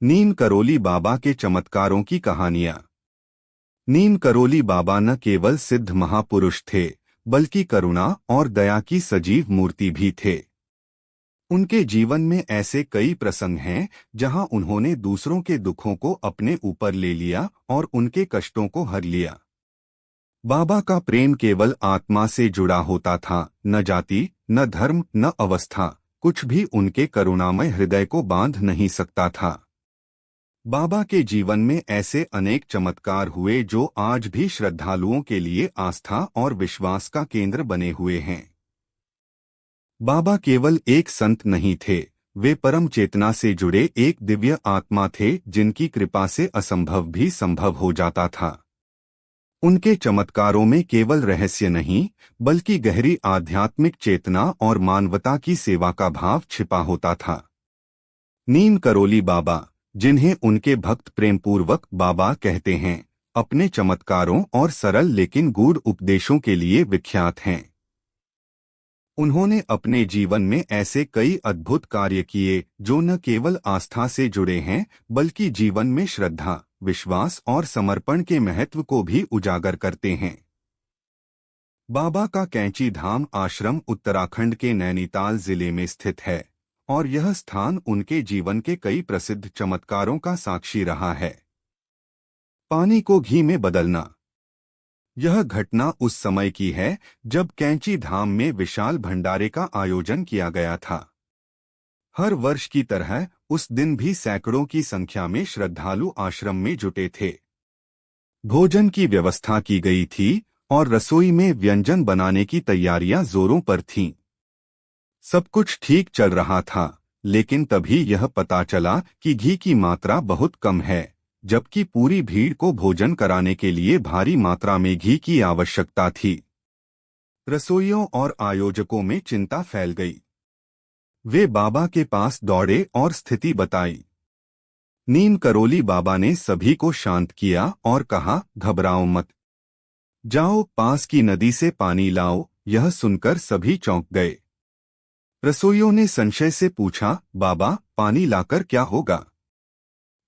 नीम करोली बाबा के चमत्कारों की कहानियां। नीम करोली बाबा न केवल सिद्ध महापुरुष थे, बल्कि करुणा और दया की सजीव मूर्ति भी थे। उनके जीवन में ऐसे कई प्रसंग हैं जहां उन्होंने दूसरों के दुखों को अपने ऊपर ले लिया और उनके कष्टों को हर लिया। बाबा का प्रेम केवल आत्मा से जुड़ा होता था, न जाति, न धर्म, न अवस्था। कुछ भी उनके करुणामय हृदय को बांध नहीं सकता था। बाबा के जीवन में ऐसे अनेक चमत्कार हुए जो आज भी श्रद्धालुओं के लिए आस्था और विश्वास का केंद्र बने हुए हैं। बाबा केवल एक संत नहीं थे, वे परम चेतना से जुड़े एक दिव्य आत्मा थे जिनकी कृपा से असंभव भी संभव हो जाता था। उनके चमत्कारों में केवल रहस्य नहीं, बल्कि गहरी आध्यात्मिक चेतना और मानवता की सेवा का भाव छिपा होता था। नीम करोली बाबा, जिन्हें उनके भक्त प्रेमपूर्वक बाबा कहते हैं, अपने चमत्कारों और सरल लेकिन गूढ़ उपदेशों के लिए विख्यात हैं। उन्होंने अपने जीवन में ऐसे कई अद्भुत कार्य किए जो न केवल आस्था से जुड़े हैं, बल्कि जीवन में श्रद्धा, विश्वास और समर्पण के महत्व को भी उजागर करते हैं। बाबा का कैंची धाम आश्रम उत्तराखंड के नैनीताल जिले में स्थित है और यह स्थान उनके जीवन के कई प्रसिद्ध चमत्कारों का साक्षी रहा है। पानी को घी में बदलना। यह घटना उस समय की है जब कैंची धाम में विशाल भंडारे का आयोजन किया गया था। हर वर्ष की तरह उस दिन भी सैकड़ों की संख्या में श्रद्धालु आश्रम में जुटे थे। भोजन की व्यवस्था की गई थी और रसोई में व्यंजन बनाने की तैयारियां जोरों पर थीं। सब कुछ ठीक चल रहा था, लेकिन तभी यह पता चला कि घी की मात्रा बहुत कम है, जबकि पूरी भीड़ को भोजन कराने के लिए भारी मात्रा में घी की आवश्यकता थी। रसोइयों और आयोजकों में चिंता फैल गई। वे बाबा के पास दौड़े और स्थिति बताई। नीम करोली बाबा ने सभी को शांत किया और कहा, घबराओ मत, जाओ पास की नदी से पानी लाओ। यह सुनकर सभी चौंक गए। रसोइयों ने संशय से पूछा, बाबा, पानी लाकर क्या होगा?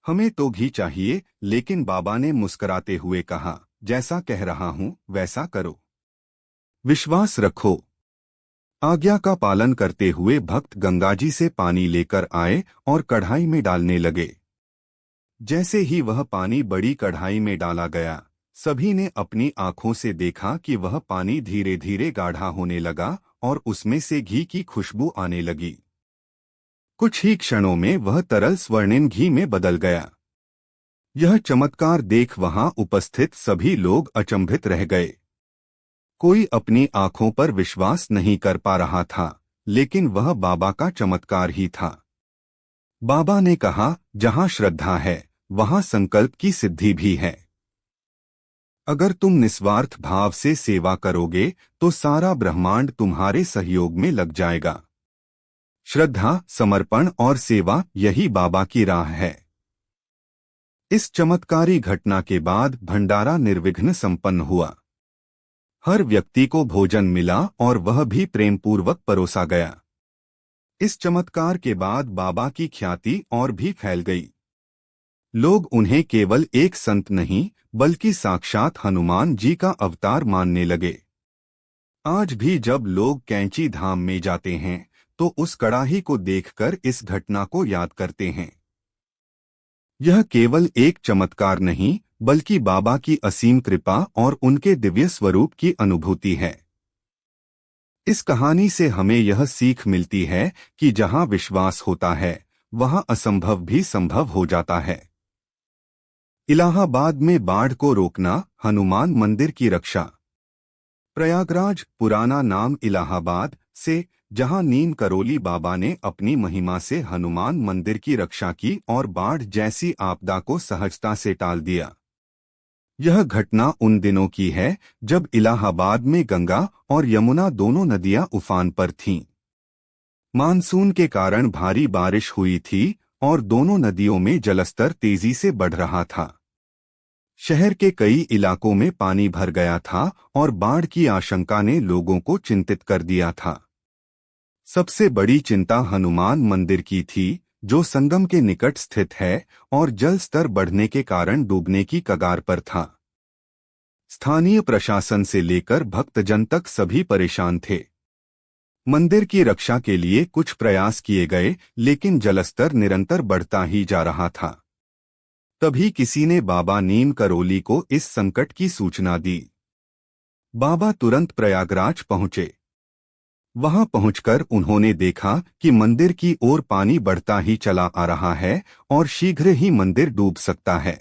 हमें तो घी चाहिए। लेकिन बाबा ने मुस्कुराते हुए कहा, जैसा कह रहा हूं वैसा करो, विश्वास रखो। आज्ञा का पालन करते हुए भक्त गंगाजी से पानी लेकर आए और कढ़ाई में डालने लगे। जैसे ही वह पानी बड़ी कढ़ाई में डाला गया, सभी ने अपनी आंखों से देखा कि वह पानी धीरे धीरे गाढ़ा होने लगा और उसमें से घी की खुशबू आने लगी। कुछ ही क्षणों में वह तरल स्वर्णिम घी में बदल गया। यह चमत्कार देख वहां उपस्थित सभी लोग अचंभित रह गए। कोई अपनी आंखों पर विश्वास नहीं कर पा रहा था, लेकिन वह बाबा का चमत्कार ही था। बाबा ने कहा, जहां श्रद्धा है, वहां संकल्प की सिद्धि भी है। अगर तुम निस्वार्थ भाव से सेवा करोगे तो सारा ब्रह्मांड तुम्हारे सहयोग में लग जाएगा। श्रद्धा, समर्पण और सेवा, यही बाबा की राह है। इस चमत्कारी घटना के बाद भंडारा निर्विघ्न संपन्न हुआ। हर व्यक्ति को भोजन मिला और वह भी प्रेमपूर्वक परोसा गया। इस चमत्कार के बाद बाबा की ख्याति और भी फैल गई। लोग उन्हें केवल एक संत नहीं, बल्कि साक्षात हनुमान जी का अवतार मानने लगे। आज भी जब लोग कैंची धाम में जाते हैं तो उस कड़ाही को देखकर इस घटना को याद करते हैं। यह केवल एक चमत्कार नहीं, बल्कि बाबा की असीम कृपा और उनके दिव्य स्वरूप की अनुभूति है। इस कहानी से हमें यह सीख मिलती है कि जहां विश्वास होता है, वहां असंभव भी संभव हो जाता है। इलाहाबाद में बाढ़ को रोकना, हनुमान मंदिर की रक्षा। प्रयागराज, पुराना नाम इलाहाबाद से, जहां नीम करोली बाबा ने अपनी महिमा से हनुमान मंदिर की रक्षा की और बाढ़ जैसी आपदा को सहजता से टाल दिया। यह घटना उन दिनों की है जब इलाहाबाद में गंगा और यमुना दोनों नदियां उफान पर थीं। मानसून के कारण भारी बारिश हुई थी और दोनों नदियों में जलस्तर तेजी से बढ़ रहा था। शहर के कई इलाकों में पानी भर गया था और बाढ़ की आशंका ने लोगों को चिंतित कर दिया था। सबसे बड़ी चिंता हनुमान मंदिर की थी, जो संगम के निकट स्थित है और जल स्तर बढ़ने के कारण डूबने की कगार पर था। स्थानीय प्रशासन से लेकर भक्तजन तक सभी परेशान थे। मंदिर की रक्षा के लिए कुछ प्रयास किए गए, लेकिन जलस्तर निरंतर बढ़ता ही जा रहा था। तभी किसी ने बाबा नीम करोली को इस संकट की सूचना दी। बाबा तुरंत प्रयागराज पहुंचे। वहां पहुंचकर उन्होंने देखा कि मंदिर की ओर पानी बढ़ता ही चला आ रहा है और शीघ्र ही मंदिर डूब सकता है।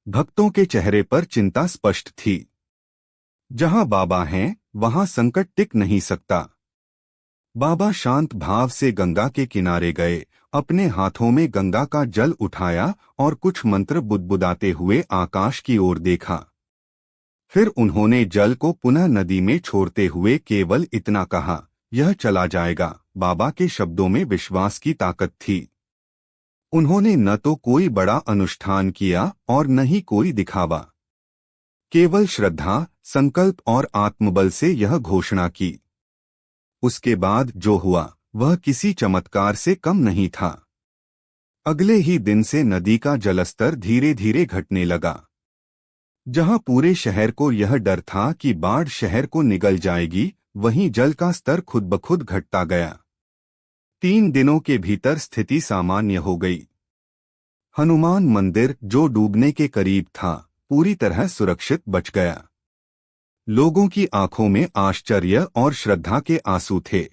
भक्तों के चेहरे पर चिंता स्पष्ट थी। जहां बाबा हैं, वहां संकट टिक नहीं सकता। बाबा शांत भाव से गंगा के किनारे गए, अपने हाथों में गंगा का जल उठाया और कुछ मंत्र बुदबुदाते हुए आकाश की ओर देखा। फिर उन्होंने जल को पुनः नदी में छोड़ते हुए केवल इतना कहा, यह चला जाएगा। बाबा के शब्दों में विश्वास की ताकत थी। उन्होंने न तो कोई बड़ा अनुष्ठान किया और न ही कोई दिखावा। केवल श्रद्धा, संकल्प और आत्मबल से यह घोषणा की। उसके बाद जो हुआ वह किसी चमत्कार से कम नहीं था। अगले ही दिन से नदी का जलस्तर धीरे धीरे घटने लगा। जहां पूरे शहर को यह डर था कि बाढ़ शहर को निगल जाएगी, वहीं जल का स्तर खुद ब खुद घटता गया। 3 दिनों के भीतर स्थिति सामान्य हो गई। हनुमान मंदिर, जो डूबने के करीब था, पूरी तरह सुरक्षित बच गया। लोगों की आंखों में आश्चर्य और श्रद्धा के आंसू थे।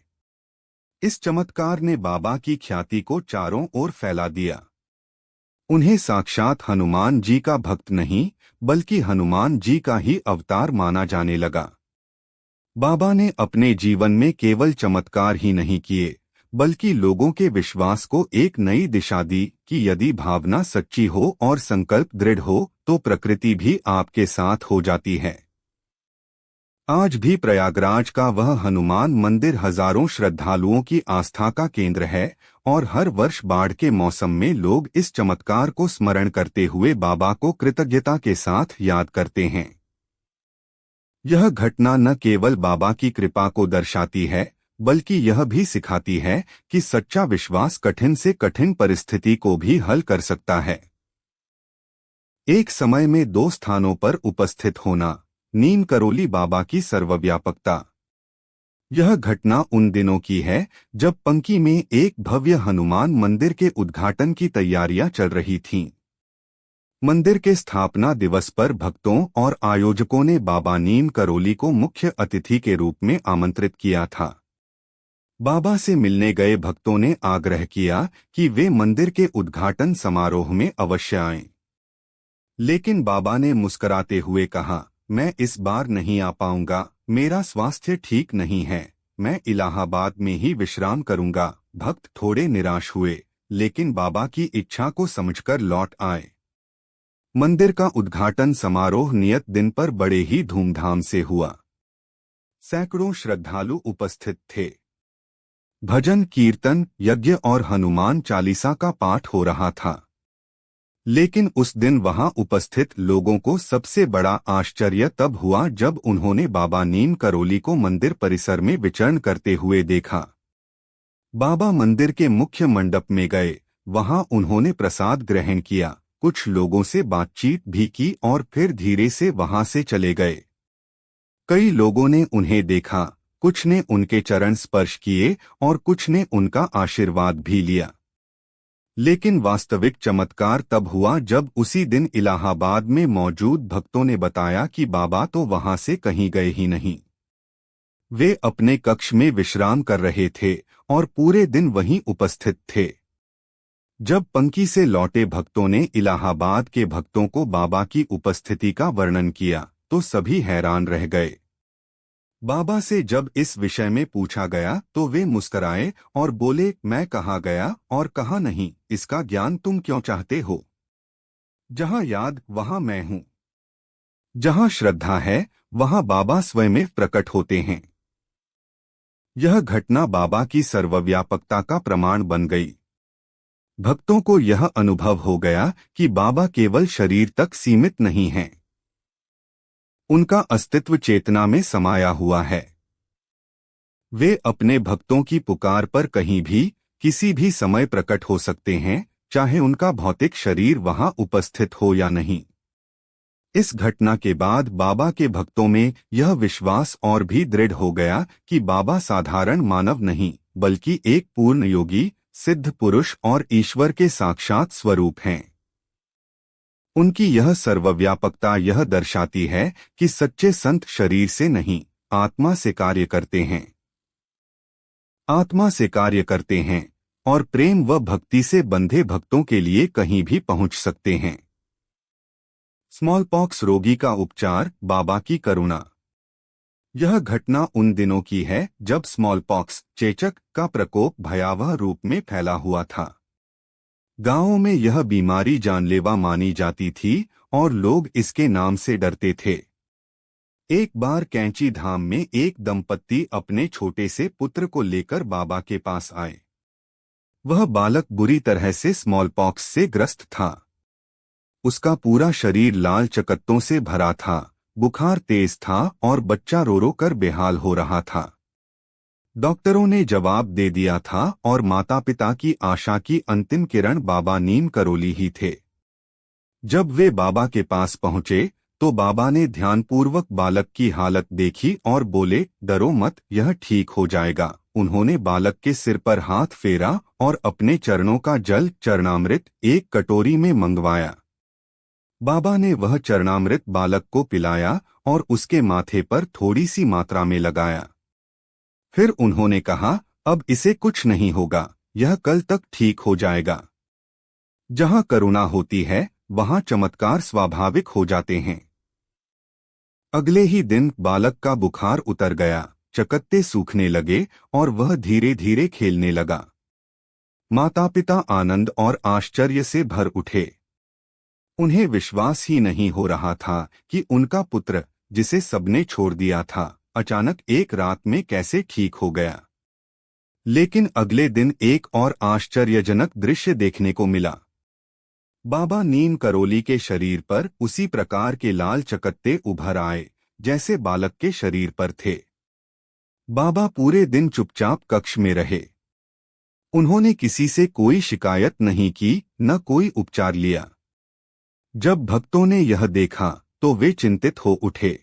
इस चमत्कार ने बाबा की ख्याति को चारों ओर फैला दिया। उन्हें साक्षात हनुमान जी का भक्त नहीं, बल्कि हनुमान जी का ही अवतार माना जाने लगा। बाबा ने अपने जीवन में केवल चमत्कार ही नहीं किए, बल्कि लोगों के विश्वास को एक नई दिशा दी कि यदि भावना सच्ची हो और संकल्प दृढ़ हो, तो प्रकृति भी आपके साथ हो जाती है। आज भी प्रयागराज का वह हनुमान मंदिर हजारों श्रद्धालुओं की आस्था का केंद्र है और हर वर्ष बाढ़ के मौसम में लोग इस चमत्कार को स्मरण करते हुए बाबा को कृतज्ञता के साथ याद करते हैं। यह घटना न केवल बाबा की कृपा को दर्शाती है, बल्कि यह भी सिखाती है कि सच्चा विश्वास कठिन से कठिन परिस्थिति को भी हल कर सकता है। एक समय में 2 स्थानों पर उपस्थित होना। नीम करोली बाबा की सर्वव्यापकता। यह घटना उन दिनों की है जब पंकी में एक भव्य हनुमान मंदिर के उद्घाटन की तैयारियां चल रही थीं। मंदिर के स्थापना दिवस पर भक्तों और आयोजकों ने बाबा नीम करोली को मुख्य अतिथि के रूप में आमंत्रित किया था। बाबा से मिलने गए भक्तों ने आग्रह किया कि वे मंदिर के उद्घाटन समारोह में अवश्य आएं। लेकिन बाबा ने मुस्कुराते हुए कहा, मैं इस बार नहीं आ पाऊंगा, मेरा स्वास्थ्य ठीक नहीं है, मैं इलाहाबाद में ही विश्राम करूंगा। भक्त थोड़े निराश हुए, लेकिन बाबा की इच्छा को समझकर लौट आए। मंदिर का उद्घाटन समारोह नियत दिन पर बड़े ही धूमधाम से हुआ। सैकड़ों श्रद्धालु उपस्थित थे। भजन, कीर्तन, यज्ञ और हनुमान चालीसा का पाठ हो रहा था। लेकिन उस दिन वहां उपस्थित लोगों को सबसे बड़ा आश्चर्य तब हुआ जब उन्होंने बाबा नीम करोली को मंदिर परिसर में विचरण करते हुए देखा। बाबा मंदिर के मुख्य मंडप में गए, वहां उन्होंने प्रसाद ग्रहण किया, कुछ लोगों से बातचीत भी की और फिर धीरे से वहां से चले गए। कई लोगों ने उन्हें देखा, कुछ ने उनके चरण स्पर्श किए और कुछ ने उनका आशीर्वाद भी लिया। लेकिन वास्तविक चमत्कार तब हुआ जब उसी दिन इलाहाबाद में मौजूद भक्तों ने बताया कि बाबा तो वहां से कहीं गए ही नहीं। वे अपने कक्ष में विश्राम कर रहे थे और पूरे दिन वहीं उपस्थित थे। जब पंकी से लौटे भक्तों ने इलाहाबाद के भक्तों को बाबा की उपस्थिति का वर्णन किया, तो सभी हैरान रह गए। बाबा से जब इस विषय में पूछा गया तो वे मुस्कराए और बोले, मैं कहाँ गया और कहाँ नहीं, इसका ज्ञान तुम क्यों चाहते हो? जहाँ याद वहाँ मैं हूँ। जहाँ श्रद्धा है वहाँ बाबा स्वयं प्रकट होते हैं। यह घटना बाबा की सर्वव्यापकता का प्रमाण बन गई। भक्तों को यह अनुभव हो गया कि बाबा केवल शरीर तक सीमित नहीं हैं। उनका अस्तित्व चेतना में समाया हुआ है। वे अपने भक्तों की पुकार पर कहीं भी, किसी भी समय प्रकट हो सकते हैं, चाहे उनका भौतिक शरीर वहां उपस्थित हो या नहीं। इस घटना के बाद बाबा के भक्तों में यह विश्वास और भी दृढ़ हो गया कि बाबा साधारण मानव नहीं, बल्कि एक पूर्ण योगी, सिद्ध पुरुष और ईश्वर के साक्षात स्वरूप हैं। उनकी यह सर्वव्यापकता यह दर्शाती है कि सच्चे संत शरीर से नहीं, आत्मा से कार्य करते हैं। आत्मा से कार्य करते हैं और प्रेम व भक्ति से बंधे भक्तों के लिए कहीं भी पहुंच सकते हैं। स्मॉल पॉक्स रोगी का उपचार, बाबा की करुणा। यह घटना उन दिनों की है जब स्मॉल पॉक्स, चेचक का प्रकोप भयावह रूप में फैला हुआ था। गांवों में यह बीमारी जानलेवा मानी जाती थी और लोग इसके नाम से डरते थे। एक बार कैंची धाम में एक दंपत्ति अपने छोटे से पुत्र को लेकर बाबा के पास आए। वह बालक बुरी तरह से स्मॉल पॉक्स से ग्रस्त था। उसका पूरा शरीर लाल चकत्तों से भरा था, बुखार तेज था और बच्चा रो रो कर बेहाल हो रहा था। डॉक्टरों ने जवाब दे दिया था और माता पिता की आशा की अंतिम किरण बाबा नीम करोली ही थे। जब वे बाबा के पास पहुंचे तो बाबा ने ध्यानपूर्वक बालक की हालत देखी और बोले, डरो मत, यह ठीक हो जाएगा। उन्होंने बालक के सिर पर हाथ फेरा और अपने चरणों का जल, चरणामृत, एक कटोरी में मंगवाया। बाबा ने वह चरणामृत बालक को पिलाया और उसके माथे पर थोड़ी सी मात्रा में लगाया। फिर उन्होंने कहा, अब इसे कुछ नहीं होगा, यह कल तक ठीक हो जाएगा। जहां करुणा होती है वहां चमत्कार स्वाभाविक हो जाते हैं। अगले ही दिन बालक का बुखार उतर गया, चकत्ते सूखने लगे और वह धीरे धीरे खेलने लगा। माता पिता आनंद और आश्चर्य से भर उठे। उन्हें विश्वास ही नहीं हो रहा था कि उनका पुत्र, जिसे सबने छोड़ दिया था, अचानक एक रात में कैसे ठीक हो गया। लेकिन अगले दिन एक और आश्चर्यजनक दृश्य देखने को मिला। बाबा नीम करोली के शरीर पर उसी प्रकार के लाल चकत्ते उभर आए जैसे बालक के शरीर पर थे। बाबा पूरे दिन चुपचाप कक्ष में रहे। उन्होंने किसी से कोई शिकायत नहीं की, न कोई उपचार लिया। जब भक्तों ने यह देखा तो वे चिंतित हो उठे।